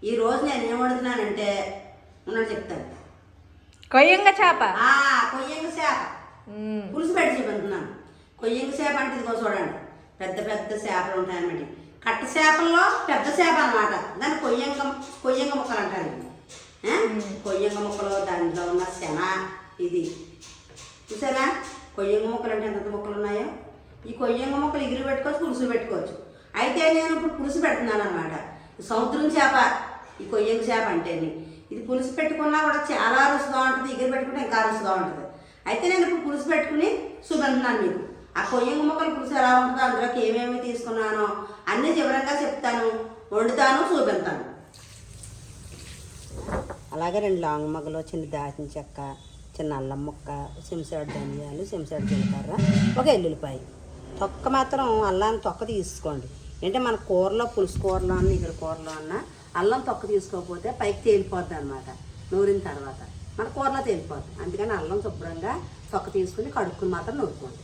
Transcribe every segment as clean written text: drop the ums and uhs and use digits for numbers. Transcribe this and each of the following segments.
ఈరోజు నేను ఏం వండుతున్నానంటే ఉన్నట్టు చెప్తాను. కొయ్యంగ చేప. కొయ్యంగ చేప పులుసు పెట్టి చూపించున్నాను. కొయ్యంగ చేప అంటే ఇదిగో చూడండి, పెద్ద పెద్ద చేపలు ఉంటాయన్నమాట. కట్ట చేపల్లో పెద్ద చేప అనమాట. దాన్ని కొయ్యంగ ముక్కలు అంటారు. కొయ్యంగ ముక్కలు దాంట్లో ఉన్న శన ఇది చూసారా. కొయ్యంగ ముక్కలు అంటే ఎంత ముక్కలు ఉన్నాయో. ఈ కొయ్యంగ ముక్కలు ఎగిరి పెట్టుకోవచ్చు, పులుసు పెట్టుకోవచ్చు. అయితే నేను ఇప్పుడు పులుసు పెడుతున్నాను అనమాట. సముద్రం చేప ఈ కొయ్యంగ చేప అంటే ఇది పులుసు పెట్టుకున్నా కూడా చాలా రుచిగా ఉంటుంది, ఎగిరి పెట్టుకుంటే ఇంకా రుచిగా ఉంటుంది. అయితే నేను ఇప్పుడు పులుసు పెట్టుకుని చూపెడుతున్నాను మీకు. ఆ కొయ్యంగ ముక్కల పులుసు ఎలా ఉంటుందో, అందులోకి ఏమేమి తీసుకున్నానో అన్నీ వివరంగా చెప్తాను, వండుతాను, చూపెడతాను. అలాగే 2 లాంగ్ మొగ్గలు, చిన్న దాచిన చెక్క, చిన్న అల్లం ముక్క, చెంచాడు ధనియాలు, చెంచాడు జీలకర్ర, ఒక ఎల్లుల్లిపాయ. తొక్క మాత్రం అల్లాన్ని తొక్క తీసుకోండి. అంటే మన కూరలో, పులుసు కూరలో అన్న ఇక్కడ కూరలో అన్న అల్లం తొక్క తీసుకోకపోతే పైకి తేలిపోద్ది అనమాట. నూరిన తర్వాత మన కూరలో తేలిపోద్ది. అందుకని అల్లం శుభ్రంగా తొక్క తీసుకుని కడుక్కుని మాత్రం నూరుకోండి.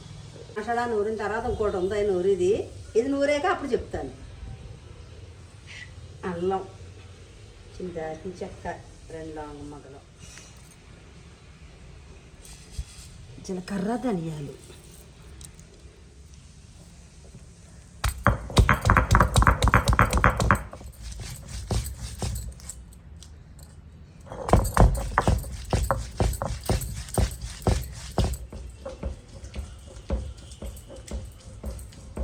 మసాలా నూరిన తర్వాత ఇంకోటి ఉంది, నూరిది. ఇది నూరాక అప్పుడు చెప్తాను. అల్లం, చిన్న దాచిన చెక్క, 2 లాంగ్ మొగ్గలు, జీలకర్ర, ధనియాలు,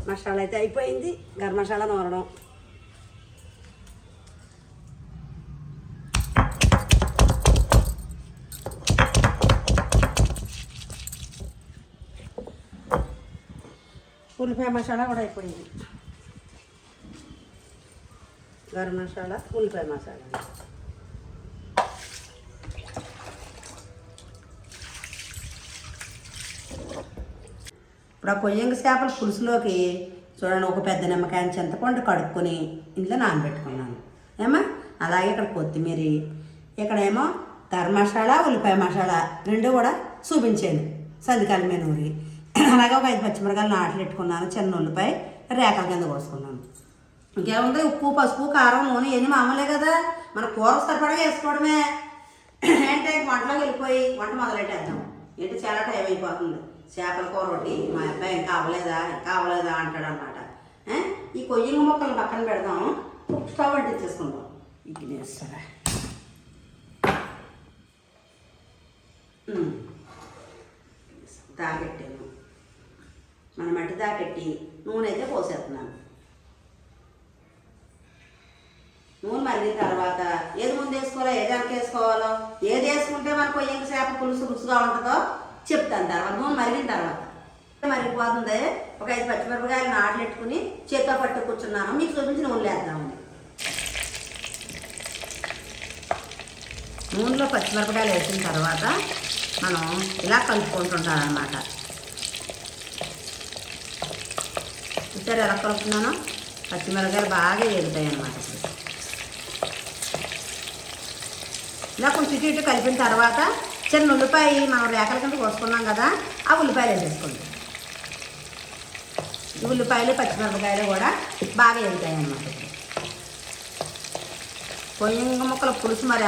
మసాలా అయితే అయిపోయింది. గరం మసాలా నూరడం. ఉల్లిపాయ మసాలా కూడా అయిపోయింది. గరం మసాలా, ఉల్లిపాయ మసాలా. ఇప్పుడు ఆ కొయ్యంగ చేపల పులుసులోకి చూడండి, ఒక పెద్ద నిమ్మకాయ చింతపండు కడుక్కొని ఇంట్లో నానబెట్టుకున్నాను ఏమా. అలాగే ఇక్కడ కొత్తిమీర, ఇక్కడేమో గరం మసాలా, ఉల్లిపాయ మసాలా 2 కూడా చూపించాను సందికాల మీద నూరి. అలాగే ఒక 5 పచ్చిమిరకాయలు నాట్లు పెట్టుకున్నాను, చిన్న ఉల్లిపాయ రేకల కింద కోసుకున్నాను. ఇంకేముంది, ఉప్పు, పసుపు, కారం, నూనె ఇవన్నీ మామూలే కదా, మన కూర సరిపడగా వేసుకోవడమే. అంటే వంటలోకి వెళ్ళిపోయి వంట మొదలెట్టేద్దాం. ఏంటి చాలా టైం అయిపోతుంది. చేపల కూర ఒకటి మా అబ్బాయి ఇంకా అవ్వలేదా అంటాడు అనమాట. ఈ కొయ్యంగ ముక్కలు పక్కన పెడదాం, స్టవ్ అంటించేసుకుందాం. ఇది వేస్తారా దాకెట్టాను, మన మట్టి దాకెట్టి నూనె అయితే పోసేస్తున్నాను. నూనె మరిగిన తర్వాత ఏది ముందు వేసుకోవాలో, ఏది వెనక వేసుకోవాలో, ఏది వేసుకుంటే మన కొయ్యంగ చేప పులుసు రుచిగా ఉంటుందో చెప్తాను తర్వాత. నూనె మరిగిన తర్వాత మరిగిపోతుంది. ఒక 5 పచ్చిమిరపకాయలు నాట్లు పెట్టుకుని చేతితో పట్టు కూర్చున్నాను. మీకు చూపించి నూనె వేద్దామని. నూనెలో పచ్చిమిరపకాయలు వేసిన తర్వాత మనం ఇలా కలుపుకుంటుంటాం అన్నమాట. చూసారు ఎలా కలుపుతున్నాను? పచ్చిమిరపకాయలు బాగా వేగుతాయి అన్నమాట. ఇలా కొంచెం ఇటు కలిపిన తర్వాత చిన్న ఉల్లిపాయ మనం రేకల కింద కోసుకున్నాం కదా, ఆ ఉల్లిపాయలు వేసేసుకోండి. ఈ ఉల్లిపాయలు, పచ్చిమిరపకాయలు కూడా బాగా వేగుతాయి అన్నమాట. కొయ్యంగ ముక్కల పులుసు మరి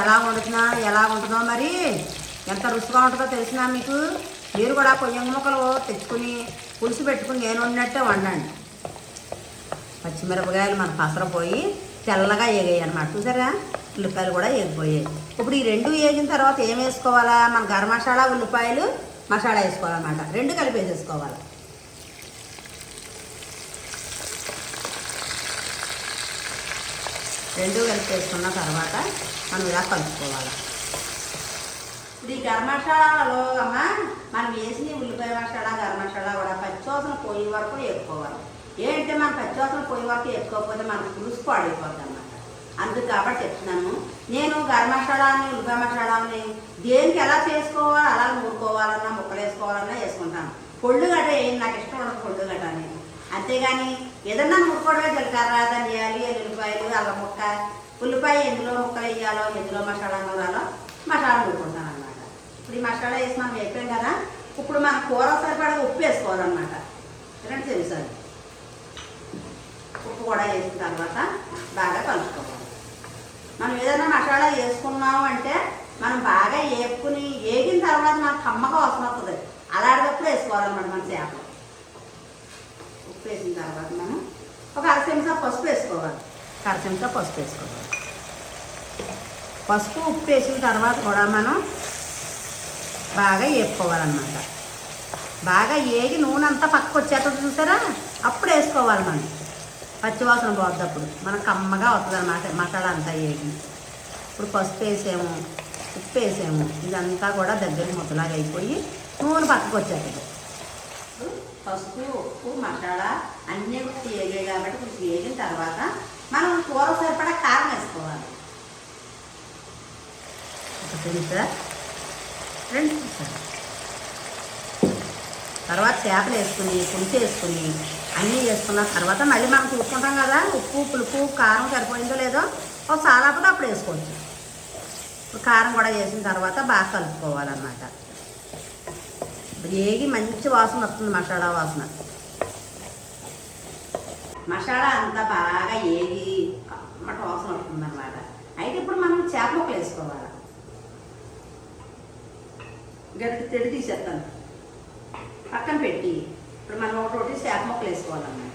ఎలా ఉంటుందో మరి ఎంత రుచిగా ఉంటుందో తెలిసినా మీకు. మీరు కూడా కొయ్యంగ ముక్కలు తెచ్చుకుని పులుసు పెట్టుకుని నేను వండినట్టే వండండి. పచ్చిమిరపకాయలు మన పసరపోయి తెల్లగా వేగాయి అన్నమాట. చూసారా, ఉల్లిపాయలు కూడా వేగిపోయాయి. ఇప్పుడు ఈ 2 వేగిన తర్వాత ఏం వేసుకోవాలా, మన గరం మసాలా, ఉల్లిపాయలు మసాలా వేసుకోవాలన్నమాట. 2 కలిపి వేసేసుకోవాలి. రెండు కలిపి వేసుకున్న తర్వాత మనం ఇలా కలుపుకోవాలి. ఇప్పుడు ఈ గరం మసాలాలో అమ్మ మనం వేసిన ఉల్లిపాయ మసాలా, గరం మసాలా కూడా పచ్చివాసన పోయే వరకు వేసుకోవాలి. ఏంటంటే మనం పచ్చివాసన పోయే వరకు వేసుకోకపోతే మనకు పులుసు పాడైపోద్ది అన్నమాట. అందుకు కాబట్టి చెప్తున్నాను. నేను గరం మసాలాని, ఉల్లిపాయ మసాలాని దేనికి ఎలా చేసుకోవాలో అలా నూరుకోవాలన్నా, ముక్కలు వేసుకోవాలన్నా వేసుకుంటాను. పొళ్ళు గట్ట నాకు ఇష్టం ఉండదు, పొళ్ళు గట్ట అని. అంతేగాని ఏదన్నా నూరుకోవడమే జీలకర్ర, ధనియాలు, ఎల్లుల్లిపాయలు, అల్లం ముక్క, ఉల్లిపాయ ఎందులో ముక్కలు వేయాలో, ఎందులో మసాలా నూరాలో మసాలా నూరుకుంటాను అనమాట. ఇప్పుడు ఈ మసాలా వేసి మనం వేపాం కదా, ఇప్పుడు మన కూర సరిపడా ఉప్పు వేసుకోవాలన్నమాట. 2 చెంచాలు ఉప్పు కూడా వేసిన తర్వాత బాగా కలుపుకోవాలి. మనం ఏదైనా మసాలా వేసుకున్నాము అంటే మనం బాగా వేపుకుని వేగిన తర్వాత మనకు కమ్మగా వాసన వస్తుంది. అలాంటప్పుడు వేసుకోవాలన్నమాట మన చేపలు. ఉప్పు వేసిన తర్వాత మనం ఒక అర చెంచా పసుపు వేసుకోవాలి. అర చెంచా పసుపు వేసుకోవాలి. పసుపు ఉప్పు వేసిన తర్వాత కూడా మనం బాగా వేపుకోవాలన్నమాట. బాగా వేగి నూనె అంతా పక్కకు వచ్చేటప్పుడు చూసారా, అప్పుడు వేసుకోవాలి మనం. పచ్చివాసన పోద్దప్పుడు మనకు కమ్మగా వస్తుంది అన్నమాట మసాలా అంతా వేగి. ఇప్పుడు పసుపు వేసాము, ఉప్పు వేసాము, ఇదంతా కూడా దగ్గర ముద్దలాగా అయిపోయి నూనె పక్కకు వచ్చేటప్పుడు పసుపు ఉప్పు మసాలా అన్నీ కూడా వేగాయి కాబట్టి కొంచెం వేగిన తర్వాత మనం కూర సరిపడా కారం వేసుకోవాలి. ఒక చెంచా, 2 చెంచాలు. తర్వాత చేపలు వేసుకుని పులుసు వేసుకుని అన్నీ వేసుకున్న తర్వాత మళ్ళీ మనం చూసుకుంటాం కదా ఉప్పు పులుపు కారం సరిపోయిందో లేదో ఒకసారి అప్పుడు వేసుకోవచ్చు. ఇప్పుడు కారం కూడా వేసిన తర్వాత బాగా కలుపుకోవాలన్నమాట. వేగి మంచి వాసన వస్తుంది, మసాలా వాసన. మసాలా అంతా బాగా వేగి కమ్మటి వాసన వస్తుంది అన్నమాట. అయితే ఇప్పుడు మనం చేప ముక్కలు వేసుకోవాలి. గట్టి తెడి తీసేస్తాను పక్కన పెట్టి ఇప్పుడు మనం ఒకటి చేప ముక్కలు వేసుకోవాలన్నమాట.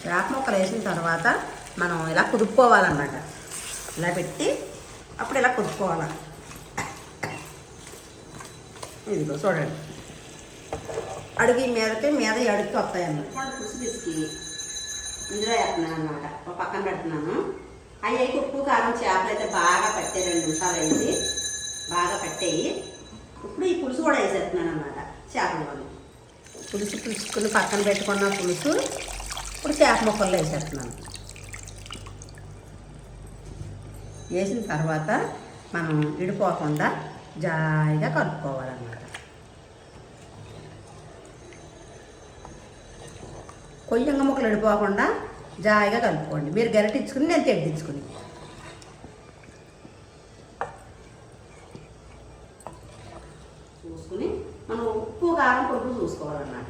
చేప ముక్కలు వేసిన తర్వాత మనం ఇలా కుదుపుకోవాలన్నమాట. ఇలా పెట్టి అప్పుడు ఇలా కుదుపుకోవాలి. ఇదిగో చూడండి, అడుగు మీద అడుగుతూ వస్తాయన్నమాట. పులుసు పిసికి ఇందులో వేస్తున్నాను అన్నమాట. ఒక పక్కన పెడుతున్నాను. అవి ఉప్పు కారం చేపలు అయితే బాగా పట్టే 2 నిమిషాలు అయింది, బాగా పట్టేయి. ఇప్పుడు ఈ పులుసు కూడా వేసేస్తున్నాను అన్నమాట. చేపలు పులుసు పులుసుకుని పక్కన పెట్టుకున్న పులుసు ఇప్పుడు చేప ముక్కల్లో వేసేస్తున్నాను. వేసిన తర్వాత మనం విడిపోకుండా జాయిగా కలుపుకోవాలన్నమాట. కొయ్యంగా ముక్కలు విడిపోకుండా జాయిగా కలుపుకోండి. మీరు గరిటిచ్చుకుని నేను తెడ్డించుకుని చూసుకుని మనం ఉప్పు కారం పొడుపు చూసుకోవాలన్నమాట.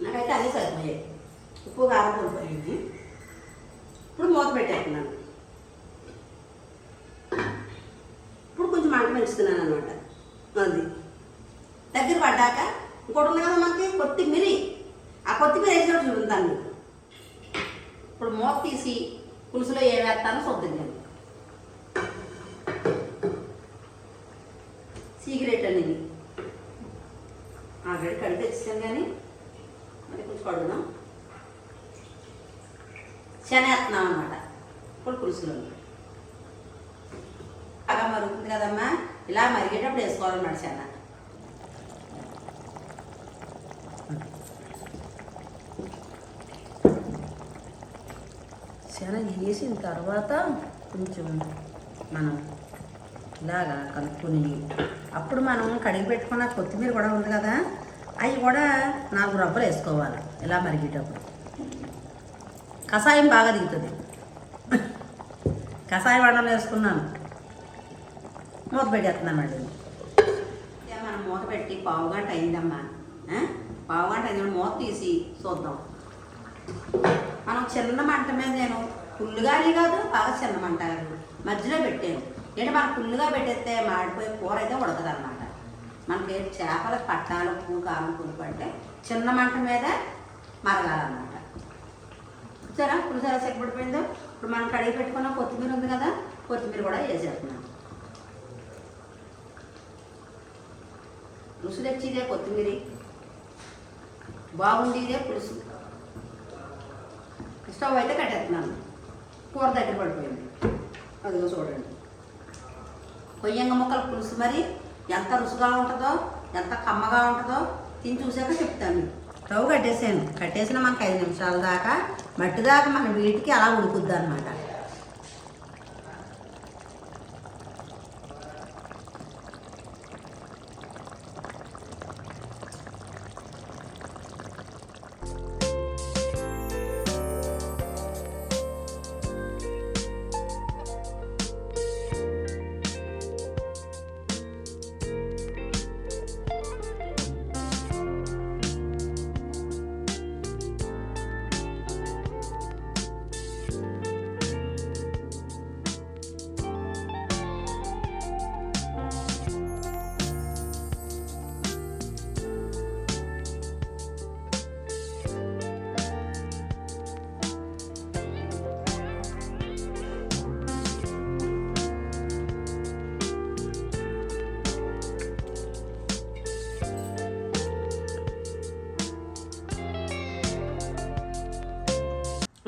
నాకైతే అదే సరిపోయాయి, ఉప్పు కారం పొడుపు అయింది. ఇప్పుడు మూత పెట్టేస్తున్నాను. ఇప్పుడు కొంచెం మంట పెంచుతున్నాను అన్నమాట. అది దగ్గర పడ్డాక ఇంకోటి ఉంది కదా మనకి కొత్తిమీర, ఆ కొత్తిమీర వేసినప్పుడు చూపుతాను మీకు. ఇప్పుడు మూత తీసి పులుసులో ఏం వేస్తానో చూద్దాం. నేను సీక్రెట్ అనేది ఆల్రెడీ కడిగి తెచ్చాను, కానీ మరి కొంచెం కడుగుదాం. శనేస్తున్నాం అన్నమాట. ఇప్పుడు పులుసులో బాగా మరుగుతుంది కదమ్మా, ఇలా మరిగేటప్పుడు వేసుకోవాలన్నమాట శన. శన వేసిన తర్వాత కొంచెం మనం ఇలాగా కలుపుకొని అప్పుడు మనం కడిగి పెట్టుకున్న కొత్తిమీర కూడా ఉంది కదా, అవి కూడా 4 రబ్బలు వేసుకోవాలి. ఇలా మరిగేటప్పుడు కషాయం బాగా దిగుతుంది. కషాయం వండలు వేసుకున్నాను. మూత పెట్టేస్తున్నాను మళ్ళీ. మనం మూత పెట్టి పావుగంట అయిందమ్మా. పావుగంట అయింది. మూత తీసి చూద్దాం. మనం చిన్న మంట మీద, నేను ఫుల్లుగానే కాదు బాగా చిన్న మంట మధ్యలో పెట్టాను. ఏంటంటే మనం ఫుల్లుగా పెట్టేస్తే మాడిపోయి కూర అయితే ఉడకదు అన్నమాట. మనకి చేపలకు పట్టాలు ఉప్పు కారం పులుపు అంటే చిన్న మంట మీద మరగాలన్నమాట. చూసారా పులుసు ఎలా చెక్కబడిపోయిందో. ఇప్పుడు మనం కడిగి పెట్టుకున్న కొత్తిమీర ఉంది కదా, కొత్తిమీర కూడా వేసేస్తున్నాం. రుసు తెచ్చిదే కొత్తిమీర, బాగుంది ఇదే పులుసు. స్టవ్ అయితే కట్టేస్తున్నాను. కూర దగ్గర పడిపోయింది. అదిగో చూడండి, కొయ్యంగ ముక్కల పులుసు మరి ఎంత రుచిగా ఉంటుందో, ఎంత కమ్మగా ఉంటుందో తిని చూసాక చెప్తాను. స్టవ్ కట్టేసిన మనకు 5 నిమిషాల దాకా మట్టి దాకా మన వీటికి అలా ఉడుకుద్ది అనమాట.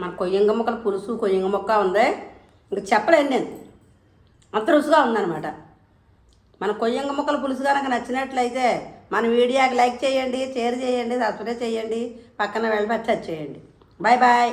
మన కొయ్యంగ ముక్కల పులుసు కొయ్యంగ ముక్క ఉంది, ఇంకా చెప్పలేను నేను, అంత రుచిగా ఉందన్నమాట. మన కొయ్యంగ ముక్కల పులుసు కనుక నచ్చినట్లయితే మన వీడియోకి లైక్ చేయండి, షేర్ చేయండి, సబ్స్క్రైబ్ చేయండి, పక్కన వెళ్ళి టచ్ చేయండి. Bye bye.